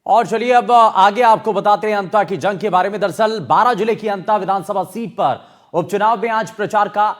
और चलिए अब आगे आपको बताते हैं अंता की जंग के बारे में। दरअसल 12 जिले की अंता विधानसभा सीट पर उपचुनाव में आज प्रचार का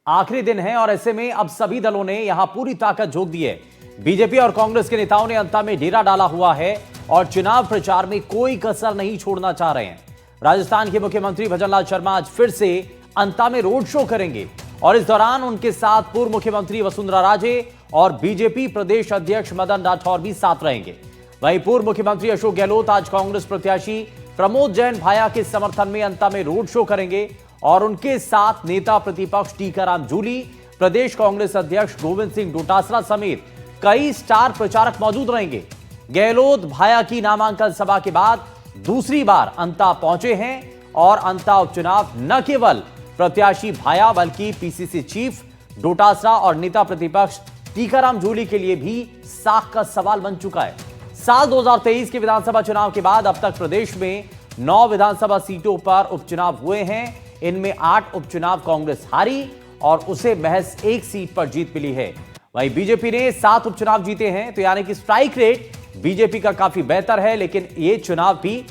आखिरी दिन है और ऐसे में अब सभी दलों ने यहां पूरी ताकत झोंक दी है। बीजेपी और कांग्रेस के नेताओं ने अंता में डेरा डाला हुआ है और चुनाव प्रचार में कोई कसर नहीं छोड़ना चाह रहे हैं। राजस्थान के मुख्यमंत्री भजनलाल शर्मा आज फिर से अंता में रोड शो करेंगे और इस दौरान उनके साथ पूर्व मुख्यमंत्री वसुंधरा राजे और बीजेपी प्रदेश अध्यक्ष मदन राठौर भी साथ रहेंगे। वहीं पूर्व मुख्यमंत्री अशोक गहलोत आज कांग्रेस प्रत्याशी प्रमोद जैन भाया के समर्थन में अंता में रोड शो करेंगे और उनके साथ नेता प्रतिपक्ष टीकाराम जूली, प्रदेश कांग्रेस अध्यक्ष गोविंद सिंह डोटासरा समेत कई स्टार प्रचारक मौजूद रहेंगे। गहलोत भाया की नामांकन सभा के बाद दूसरी बार अंता पहुंचे हैं और अंता उपचुनाव न केवल प्रत्याशी भाया बल्कि पीसीसी चीफ डोटासरा और नेता प्रतिपक्ष टीकाराम जूली के लिए भी साख का सवाल बन चुका है। साल 2023 के विधानसभा चुनाव के बाद अब तक प्रदेश में 9 विधानसभा सीटों पर उपचुनाव हुए हैं। इनमें 8 उपचुनाव कांग्रेस हारी और उसे महज 1 सीट पर जीत मिली है। वहीं बीजेपी ने 7 उपचुनाव जीते हैं, तो यानी कि स्ट्राइक रेट बीजेपी का काफी बेहतर है, लेकिन यह चुनाव भी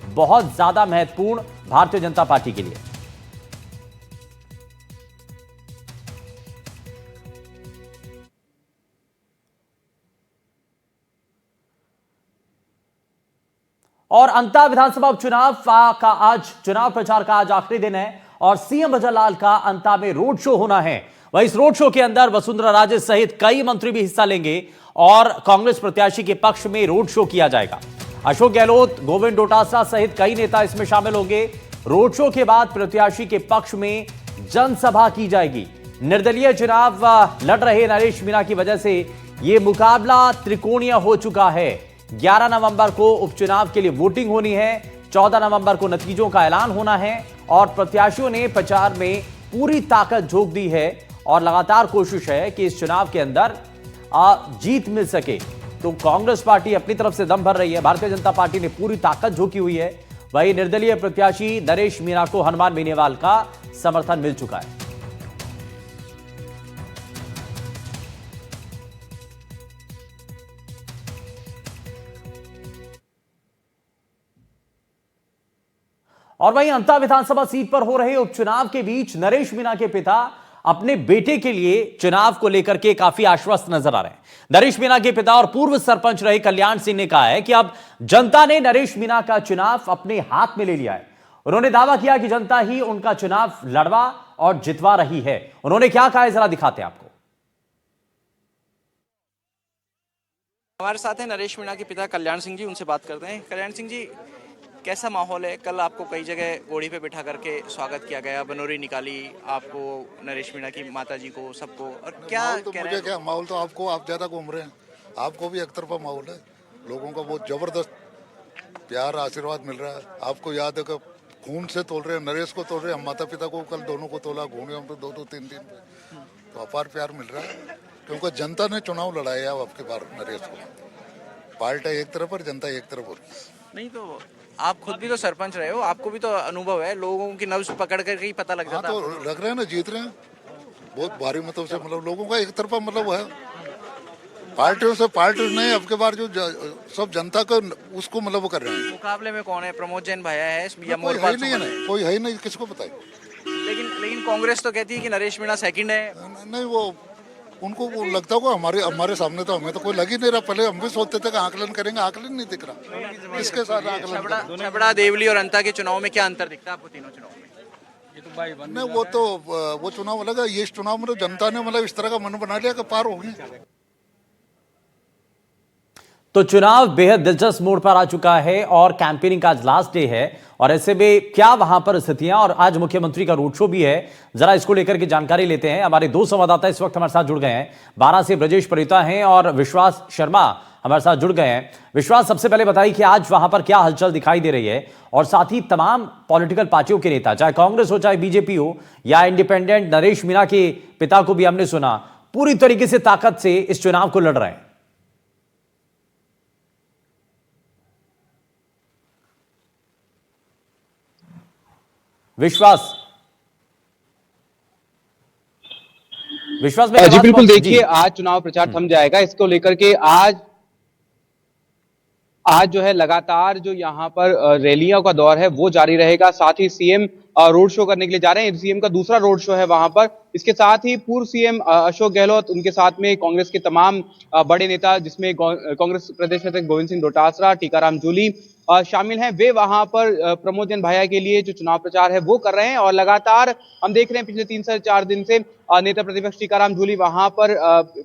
बहुत ज्यादा महत्वपूर्ण भारतीय जनता पार्टी के लिए। और अंता विधानसभा उपचुनाव का आज चुनाव प्रचार का आज आखिरी दिन है और सीएम भजनलाल का अंता में रोड शो होना है। वहीं इस रोड शो के अंदर वसुंधरा राजे सहित कई मंत्री भी हिस्सा लेंगे और कांग्रेस प्रत्याशी के पक्ष में रोड शो किया जाएगा। अशोक गहलोत, गोविंद डोटासरा सहित कई नेता इसमें शामिल होंगे। रोड शो के बाद प्रत्याशी के पक्ष में जनसभा की जाएगी। निर्दलीय चुनाव लड़ रहे नरेश मीणा की वजह से यह मुकाबला त्रिकोणीय हो चुका है। 11 नवंबर को उपचुनाव के लिए वोटिंग होनी है, 14 नवंबर को नतीजों का ऐलान होना है और प्रत्याशियों ने प्रचार में पूरी ताकत झोंक दी है और लगातार कोशिश है कि इस चुनाव के अंदर जीत मिल सके। तो कांग्रेस पार्टी अपनी तरफ से दम भर रही है, भारतीय जनता पार्टी ने पूरी ताकत झोंकी हुई है। वहीं निर्दलीय प्रत्याशी नरेश मीणा को हनुमान बेनीवाल का समर्थन मिल चुका है। और वहीं अंता विधानसभा सीट पर हो रहे उपचुनाव के बीच नरेश मीणा के पिता अपने बेटे के लिए चुनाव को लेकर के काफी आश्वस्त नजर आ रहे हैं। नरेश मीणा के पिता और पूर्व सरपंच रहे कल्याण सिंह ने कहा है कि अब जनता ने नरेश मीणा का चुनाव अपने हाथ में ले लिया है। उन्होंने दावा किया कि जनता ही उनका चुनाव लड़वा और जितवा रही है। उन्होंने क्या कहा है जरा दिखाते हैं आपको। हमारे साथ हैं नरेश मीणा के पिता कल्याण सिंह जी, उनसे बात करते हैं। कल्याण सिंह जी, कैसा माहौल है? कल आपको कई जगह घोड़ी पे बिठा करके स्वागत किया गया, बनोरी निकाली आपको, नरेश मीणा की माता जी को, सबको, और क्या तो मुझे क्या माहौल, तो आपको, आप ज्यादा घूम रहे हैं, आपको भी एक तरफा माहौल है। लोगों का बहुत जबरदस्त प्यार आशीर्वाद मिल रहा है। आपको याद है कि खून से तोल रहे हैं, नरेश को तोल रहे हैं, हम माता पिता को कल दोनों को तोला, घूमे हम तो 2-2, 3-3 पे, तो अपार प्यार मिल रहा है क्योंकि जनता ने चुनाव लड़ाया अब आपके बार नरेश को। पार्टी एक तरफ और जनता एक तरफ हो रही। नहीं, तो आप खुद भी तो सरपंच रहे हो, आपको भी तो अनुभव है, लोगों की नब्ज पकड़ करके ही पता लग जाता है। तो लग रहे हैं ना, जीत रहे हैं बहुत भारी मतों से, मतलब लोगों का एक तरफा मतलब है। पार्टियों से पार्टी नहीं, अब के बार जो सब जनता को उसको मतलब वो कर रहे हैं। मुकाबले में कौन है? प्रमोद जैन भाया है या कोई है नहीं, है ना, कोई है नहीं, किसको पता है। लेकिन कांग्रेस तो कहती है कि नरेश मीणा सेकंड है। नहीं, वो उनको वो लगता होगा, हमारे सामने तो हमें तो कोई लग ही नहीं रहा। पहले हम भी सोचते थे कि आकलन करेंगे, आकलन नहीं दिख रहा, किसके साथ आकलन। छबड़ा, देवली और अंता के चुनाव में क्या अंतर दिखता है आपको तीनों चुनाव में? नहीं, वो चुनाव अलग है, ये चुनाव में जनता ने मतलब इस तरह का मन बना लिया कि पार हो गए। तो चुनाव बेहद दिलचस्प मोड़ पर आ चुका है और कैंपेनिंग का आज लास्ट डे है और ऐसे में क्या वहां पर स्थितियां, और आज मुख्यमंत्री का रोड शो भी है, जरा इसको लेकर के जानकारी लेते हैं। हमारे 2 संवाददाता इस वक्त हमारे साथ जुड़ गए हैं। 12 से ब्रजेश परिता हैं और विश्वास शर्मा हमारे साथ जुड़ गए हैं। विश्वास, सबसे पहले बताइए कि आज वहां पर क्या हलचल दिखाई दे रही है और साथ ही तमाम पॉलिटिकल पार्टियों के नेता, चाहे कांग्रेस हो चाहे बीजेपी हो या इंडिपेंडेंट, नरेश मीणा के पिता को भी हमने सुना, पूरी तरीके से ताकत से इस चुनाव को लड़ रहे हैं। विश्वास में जी बिल्कुल, देखिए आज चुनाव प्रचार थम जाएगा, इसको लेकर के आज आज जो है लगातार जो यहाँ पर रैलियों का दौर है वो जारी रहेगा। साथ ही सीएम रोड शो करने के लिए जा रहे हैं। सीएम का दूसरा रोड शो है वहां पर। इसके साथ ही पूर्व सीएम अशोक गहलोत, उनके साथ में कांग्रेस के तमाम बड़े नेता, जिसमें कांग्रेस प्रदेश अध्यक्ष गोविंद सिंह डोटासरा, टीकाराम जूली शामिल हैं। वे वहां पर प्रमोद जैन भाया के लिए जो चुनाव प्रचार है वो कर रहे हैं। और लगातार हम देख रहे हैं पिछले 3 से 4 दिन से नेता प्रतिपक्ष टीकाराम जूली वहां पर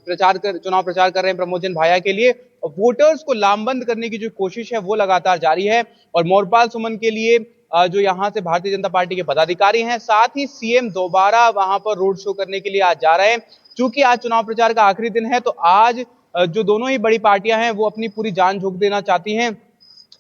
चुनाव प्रचार कर रहे हैं प्रमोद जैन भाया के लिए। वोटर्स को लामबंद करने की जो कोशिश है वो लगातार जारी है। और मोरपाल सुमन के लिए जो यहाँ से भारतीय जनता पार्टी के पदाधिकारी हैं, साथ ही सीएम दोबारा वहां पर रोड शो करने के लिए आज जा रहे हैं। चूंकि आज चुनाव प्रचार का आखिरी दिन है, तो आज जो दोनों ही बड़ी पार्टियां हैं वो अपनी पूरी जान झोंक देना चाहती हैं।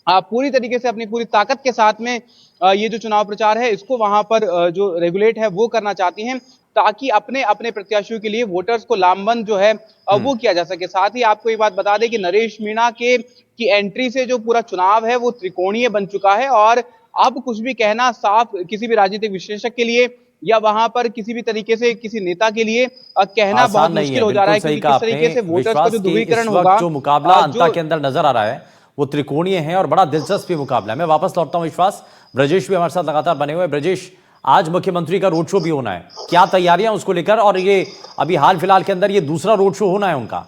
पूरी तरीके से अपनी पूरी ताकत के साथ में ये जो चुनाव प्रचार है इसको वहां पर जो रेगुलेट है वो करना चाहती हैं, ताकि अपने अपने प्रत्याशियों के लिए वोटर्स को लामबंद जो है वो किया जा सके। साथ ही आपको ये बात बता दें कि नरेश मीणा की एंट्री से जो पूरा चुनाव है वो त्रिकोणीय बन चुका है। और अब कुछ भी कहना साफ किसी भी राजनीतिक विश्लेषक के लिए या वहां पर किसी भी तरीके से किसी नेता के लिए कहना बहुत मुश्किल हो जा रहा है, क्योंकि किस तरीके से वोटर्स का जो ध्रुवीकरण होगा, जो मुकाबला अंता के अंदर नजर आ रहा है वो त्रिकोणीय है और बड़ा दिलचस्प मुकाबला है। मैं वापस लौटता हूं विश्वास। ब्रजेश भी हमारे साथ लगातार बने हुए। ब्रजेश, आज मुख्यमंत्री का रोड शो भी होना है, क्या तैयारियां उसको लेकर, और ये अभी हाल फिलहाल के अंदर ये दूसरा रोड शो होना है उनका?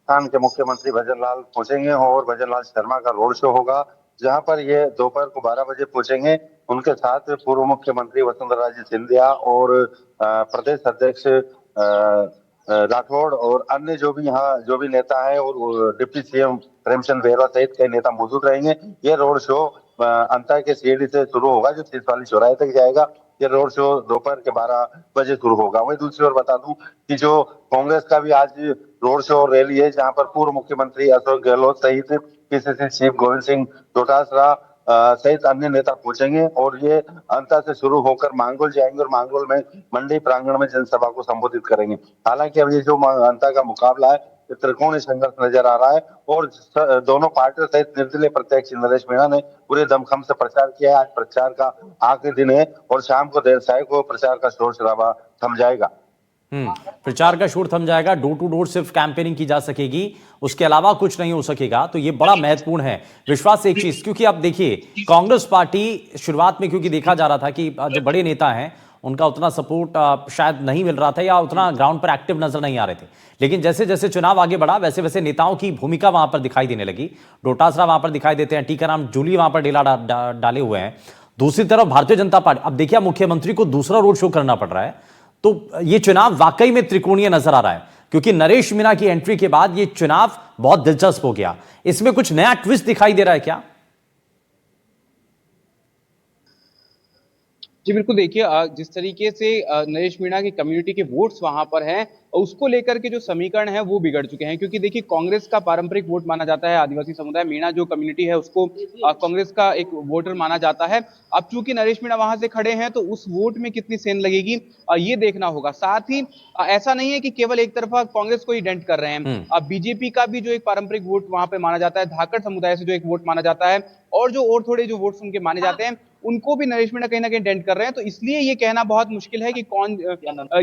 राजस्थान के मुख्यमंत्री भजन लाल पहुंचेंगे और भजन लाल शर्मा का रोड शो होगा, जहां पर ये दोपहर को 12 बजे पहुंचेंगे। उनके साथ पूर्व मुख्यमंत्री वसुंधरा राजे सिंधिया और प्रदेश अध्यक्ष राठौड़ और अन्य जो भी नेता है और डिप्टी सीएम प्रेमचंद बेहरा सहित कई नेता मौजूद रहेंगे। ये रोड शो अंता के सीढ़ी से शुरू होगा जो 30 वाली चौराहे तक जाएगा। ये रोड शो दोपहर के 12 बजे शुरू होगा। वहीं दूसरी ओर बता दूं कि जो कांग्रेस का भी आज रोड शो और रैली है, जहां पर पूर्व मुख्यमंत्री अशोक गहलोत सहित पीसीसी चीफ गोविंद सिंह डोटासरा सहित अन्य नेता पहुंचेंगे और ये अंता से शुरू होकर मांगोल जाएंगे और मांगोल में मंडी प्रांगण में जनसभा को संबोधित करेंगे। हालांकि अब ये जो अंता का मुकाबला है त्रिकोणीय संघर्ष नजर आ रहा है और दोनों पार्टियों सहित निर्दलीय प्रत्याशी नरेश मीणा ने पूरे दमखम से प्रचार किया है। आज प्रचार का आखिरी दिन है और शाम को देर साय को प्रचार का शोर शराबा थम जाएगा। प्रचार का शोर थम जाएगा, डोर टू डोर सिर्फ कैंपेनिंग की जा सकेगी, उसके अलावा कुछ नहीं हो सकेगा। तो ये बड़ा महत्वपूर्ण है विश्वास। एक चीज, क्योंकि आप देखिए कांग्रेस पार्टी शुरुआत में, क्योंकि देखा जा रहा था कि जो बड़े नेता हैं उनका उतना सपोर्ट शायद नहीं मिल रहा था या उतना ग्राउंड पर एक्टिव नजर नहीं आ रहे थे, लेकिन जैसे जैसे चुनाव आगे बढ़ा वैसे वैसे नेताओं की भूमिका वहां पर दिखाई देने लगी। डोटासरा वहां पर दिखाई देते हैं, टीकाराम जूली वहां पर डेला डाले हुए हैं। दूसरी तरफ भारतीय जनता पार्टी, अब देखिए मुख्यमंत्री को दूसरा रोड शो करना पड़ रहा है, तो ये चुनाव वाकई में त्रिकोणीय नजर आ रहा है, क्योंकि नरेश मीणा की एंट्री के बाद ये चुनाव बहुत दिलचस्प हो गया। इसमें कुछ नया ट्विस्ट दिखाई दे रहा है क्या? जी बिल्कुल, देखिए जिस तरीके से नरेश मीणा की कम्युनिटी के वोट्स वहां पर हैं, उसको लेकर के जो समीकरण है वो बिगड़ चुके हैं। क्योंकि देखिए कांग्रेस का पारंपरिक वोट माना जाता है आदिवासी समुदाय, मीणा जो कम्युनिटी है उसको कांग्रेस का एक वोटर माना जाता है। अब चूंकि नरेश मीणा वहां से खड़े हैं तो उस वोट में कितनी सेंध लगेगी ये देखना होगा। साथ ही ऐसा नहीं है कि केवल एक तरफा कांग्रेस को ही डेंट कर रहे हैं, अब बीजेपी का भी जो एक पारंपरिक वोट वहां पे माना जाता है, धाकड़ समुदाय से जो एक वोट माना जाता है, और थोड़े जो वोट्स उनके माने जाते हैं, उनको भी नरेश मीणा कहीं ना कहीं डेंट कर रहे हैं। तो इसलिए ये कहना बहुत मुश्किल है कि कौन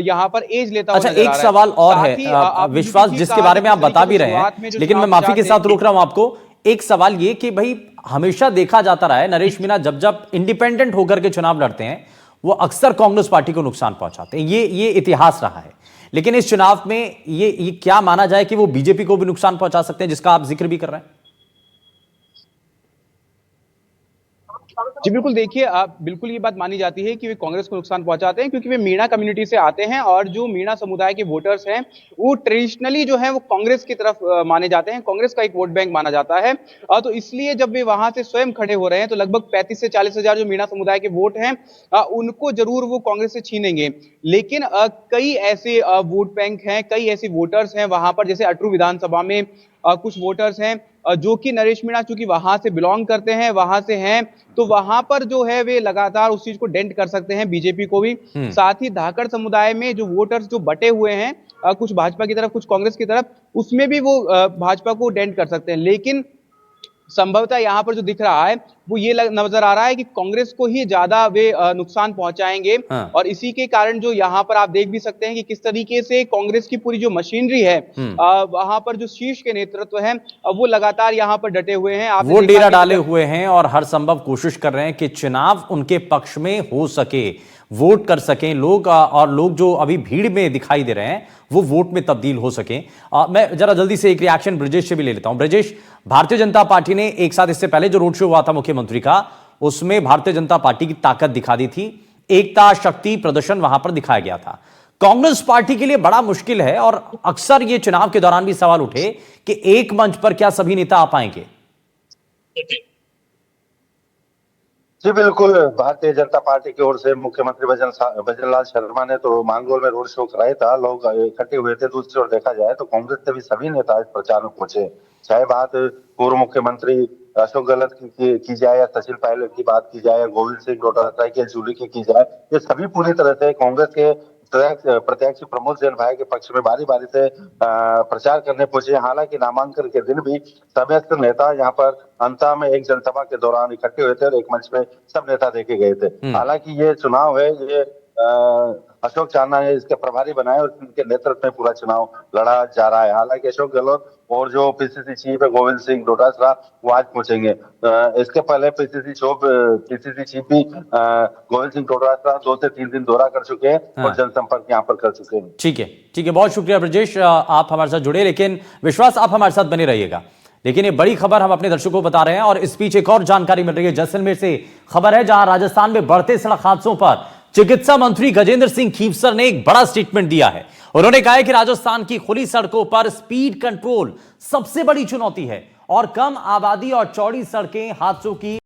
यहाँ पर एज लेता हुआ नजर आ रहा है। एक सवाल और है विश्वास, जिसके बारे में आप बता भी रहे हैं, लेकिन मैं माफी के साथ रोक रहा हूं आपको। एक सवाल ये कि भाई हमेशा देखा जाता रहा है नरेश मीणा जब जब इंडिपेंडेंट होकर के चुनाव लड़ते हैं वो अक्सर कांग्रेस पार्टी को नुकसान पहुंचाते हैं, ये इतिहास रहा है। लेकिन इस चुनाव में ये क्या माना जाए कि वो बीजेपी को भी नुकसान पहुंचा सकते हैं, जिसका आप जिक्र भी कर रहे हैं? जी बिल्कुल, देखिए बिल्कुल ये बात मानी जाती है कि वे कांग्रेस को नुकसान पहुंचाते हैं, क्योंकि वे मीणा कम्युनिटी से आते हैं और जो मीणा समुदाय के वोटर्स हैं वो ट्रेडिशनली जो है वो कांग्रेस की तरफ माने जाते हैं, कांग्रेस का एक वोट बैंक माना जाता है। तो इसलिए जब वे वहां से स्वयं खड़े हो रहे हैं तो लगभग 35 से 40 हजार जो मीणा समुदाय के वोट हैं उनको जरूर वो कांग्रेस से छीनेंगे। लेकिन कई ऐसे वोट बैंक हैं, कई ऐसे वोटर्स हैं वहां पर, जैसे अटरू विधानसभा में कुछ वोटर्स हैं जो कि नरेश मीणा चूंकि वहां से बिलोंग करते हैं, वहां से हैं, तो वहां पर जो है वे लगातार उस चीज को डेंट कर सकते हैं, बीजेपी को भी। साथ ही धाकड़ समुदाय में जो वोटर्स जो बटे हुए हैं, कुछ भाजपा की तरफ कुछ कांग्रेस की तरफ, उसमें भी वो भाजपा को डेंट कर सकते हैं। लेकिन संभवतः यहाँ पर जो दिख रहा है वो ये नजर आ रहा है कि कांग्रेस को ही ज्यादा वे नुकसान पहुंचाएंगे। हाँ। और इसी के कारण जो यहाँ पर आप देख भी सकते हैं कि किस तरीके से कांग्रेस की पूरी जो मशीनरी है, वहां पर जो शीर्ष के नेतृत्व है वो लगातार यहाँ पर डटे हुए हैं। आपने वो देखा डेरा कि डाले हुए हैं और हर संभव कोशिश कर रहे हैं कि चुनाव उनके पक्ष में हो सके, वोट कर सकें लोग, और लोग जो अभी भीड़ में दिखाई दे रहे हैं वो वोट में तब्दील हो सकें। मैं जरा जल्दी से एक रिएक्शन ब्रजेश से भी ले लेता हूं। ब्रजेश, भारतीय जनता पार्टी ने एक साथ इससे पहले जो रोड शो हुआ था मुख्यमंत्री का, उसमें भारतीय जनता पार्टी की ताकत दिखा दी थी, एकता शक्ति प्रदर्शन वहां पर दिखाया गया था। कांग्रेस पार्टी के लिए बड़ा मुश्किल है और अक्सर ये चुनाव के दौरान भी सवाल उठे कि एक मंच पर क्या सभी नेता आ पाएंगे। जी बिल्कुल, भारतीय जनता पार्टी की ओर से मुख्यमंत्री भजनलाल शर्मा ने तो मांगरोल में रोड शो कराया था, लोग इकट्ठे हुए थे। दूसरी ओर देखा जाए तो कांग्रेस के भी सभी नेता इस प्रचार में पहुंचे, चाहे बात पूर्व मुख्यमंत्री अशोक गहलोत की जाए या सचिन पायलट की बात की जाए या गोविंद सिंह डोटासरा की जूली की जाए, ये सभी पूरी तरह से कांग्रेस के प्रत्याशी प्रमोद जैन भाई के पक्ष में बारी बारी से प्रचार करने पहुंचे। हालांकि नामांकन के दिन भी सभी नेता यहाँ पर अंता में एक जनसभा के दौरान इकट्ठे हुए थे और एक मंच में सब नेता देखे गए थे। हालांकि ये चुनाव है, ये अशोक चांदना ने इसके प्रभारी बनाए और उनके नेतृत्व में पूरा चुनाव लड़ा जा रहा है। हालांकि अशोक गहलोत और जो पीसीसी चीफ है गोविंद सिंह डोटासरा वो आज पहुंचेंगे। इसके पहले पीसीसी चीफ भी गोविंद सिंह डोटासरा 2 से 3 दिन दौरा कर चुके हैं और जनसंपर्क यहाँ पर कर चुके हैं। ठीक है, बहुत शुक्रिया ब्रजेश, आप हमारे साथ जुड़े, लेकिन विश्वास आप हमारे साथ बने रहिएगा। लेकिन ये बड़ी खबर हम अपने दर्शकों को बता रहे हैं और इस बीच एक और जानकारी मिल रही है। जैसलमेर से खबर है, जहां राजस्थान में बढ़ते सड़क हादसों पर चिकित्सा मंत्री गजेंद्र सिंह खीवसर ने एक बड़ा स्टेटमेंट दिया है। उन्होंने कहा है कि राजस्थान की खुली सड़कों पर स्पीड कंट्रोल सबसे बड़ी चुनौती है और कम आबादी और चौड़ी सड़कें हादसों की